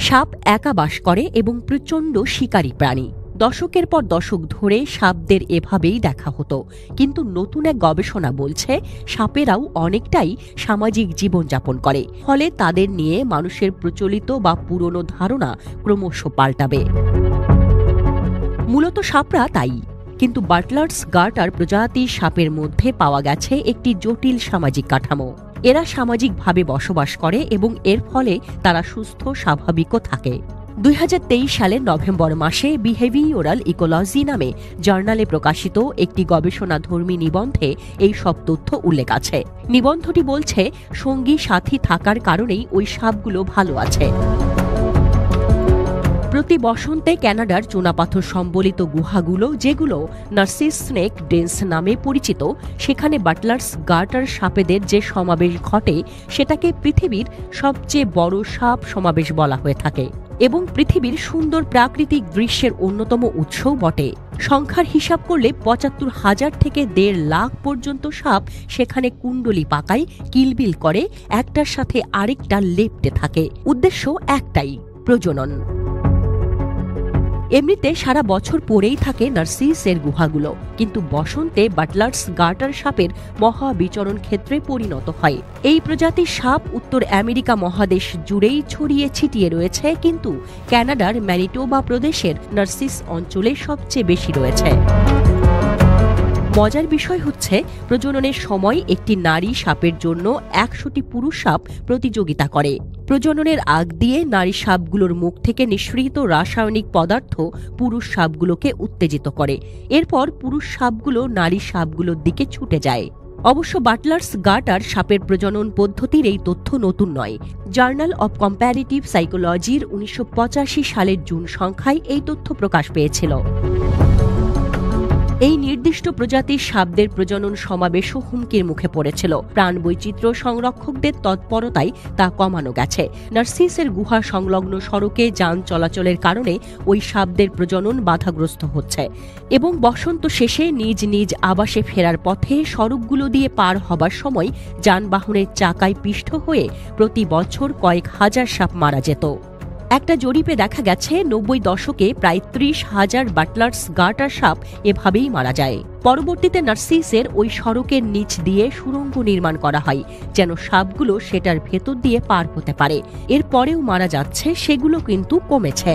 সাপ একা বাস করে এবং প্রচণ্ড শিকারী প্রাণী। দশকের পর দশক ধরে সাপদের এভাবেই দেখা হতো, কিন্তু নতুন এক গবেষণা বলছে সাপেরাও অনেকটাই সামাজিক জীবনযাপন করে, ফলে তাদের নিয়ে মানুষের প্রচলিত বা পুরনো ধারণা ক্রমশ পাল্টাবে। মূলত সাপরা তাই, কিন্তু বাটলার্স গার্টার প্রজাতির সাপের মধ্যে পাওয়া গেছে একটি জটিল সামাজিক কাঠামো। এরা সামাজিকভাবে বসবাস করে এবং এর ফলে তারা সুস্থ স্বাভাবিকও থাকে। 2023 সালের নভেম্বর মাসে বিহেভিওরাল ইকোলজি নামে জার্নালে প্রকাশিত একটি গবেষণাধর্মী নিবন্ধে এই সব তথ্য উল্লেখ আছে। নিবন্ধটি বলছে সঙ্গী সাথী থাকার কারণেই ওই সাপগুলো ভালো আছে। প্রতি বসন্তে ক্যানাডার চুনাপাথর সম্বলিত গুহাগুলো, যেগুলো নার্সিস স্নেক ডেন্স নামে পরিচিত, সেখানে বাটলার্স গার্টার সাপেদের যে সমাবেশ ঘটে সেটাকে পৃথিবীর সবচেয়ে বড় সাপ সমাবেশ বলা হয়ে থাকে এবং পৃথিবীর সুন্দর প্রাকৃতিক দৃশ্যের অন্যতম উৎসও বটে। সংখ্যার হিসাব করলে ৭৫,০০০ থেকে ১.৫ লাখ পর্যন্ত সাপ সেখানে কুণ্ডলি পাকায়, কিলবিল করে, একটার সাথে আরেকটা লেপ্টে থাকে। উদ্দেশ্য একটাই, প্রজনন। এমনিতে সারা বছর পড়েই থাকে নার্সিসের গুহাগুলো, কিন্তু বসন্তে বাটলার্স গার্টার সাপের মহাবিচরণ ক্ষেত্রে পরিণত হয়। এই প্রজাতির সাপ উত্তর আমেরিকা মহাদেশ জুড়েই ছড়িয়ে ছিটিয়ে রয়েছে, কিন্তু ক্যানাডার ম্যানিটোবা প্রদেশের নার্সিস অঞ্চলে সবচেয়ে বেশি রয়েছে। মজার বিষয় হচ্ছে, প্রজননের সময় একটি নারী সাপের জন্য ১০০টি পুরুষ সাপ প্রতিযোগিতা করে। প্রজননের আগ দিয়ে নারী সাপগুলোর মুখ থেকে নিঃসৃত রাসায়নিক পদার্থ পুরুষ সাপগুলোকে উত্তেজিত করে। এরপর পুরুষ সাপগুলো নারী সাপগুলোর দিকে ছুটে যায়। অবশ্য বাটলার্স গার্টার সাপের প্রজনন পদ্ধতির এই তথ্য নতুন নয়। জার্নাল অব কম্প্যারেটিভ সাইকোলজির ১৯৮৫ সালের জুন সংখ্যায় এই তথ্য প্রকাশ পেয়েছিল। এই নির্দিষ্ট প্রজাতির সাপদের প্রজনন সমাবেশও হুমকির মুখে পড়েছিল। প্রাণবৈচিত্র্য সংরক্ষকদের তৎপরতায় তা কমানো গেছে। নার্সিসের গুহা সংলগ্ন সড়কে যান চলাচলের কারণে ওই সাপদের প্রজনন বাধাগ্রস্ত হচ্ছে এবং বসন্ত শেষে নিজ নিজ আবাসে ফেরার পথে সড়কগুলো দিয়ে পার হবার সময় যানবাহনের চাকায় পিষ্ট হয়ে প্রতি বছর কয়েক হাজার সাপ মারা যেত। একটা জরিপে দেখা গেছে ৯০ দশকে প্রায় ৩০,০০০ বাটলার্স গার্টার সাপ এভাবেই মারা যায়। পরবর্তীতে নার্সিসের ওই সড়কের নিচ দিয়ে সুড়ঙ্গ নির্মাণ করা হয়, যেন সাপগুলো সেটার ভেতর দিয়ে পার হতে পারে। এরপরেও মারা যাচ্ছে, সেগুলো কিন্তু কমেছে।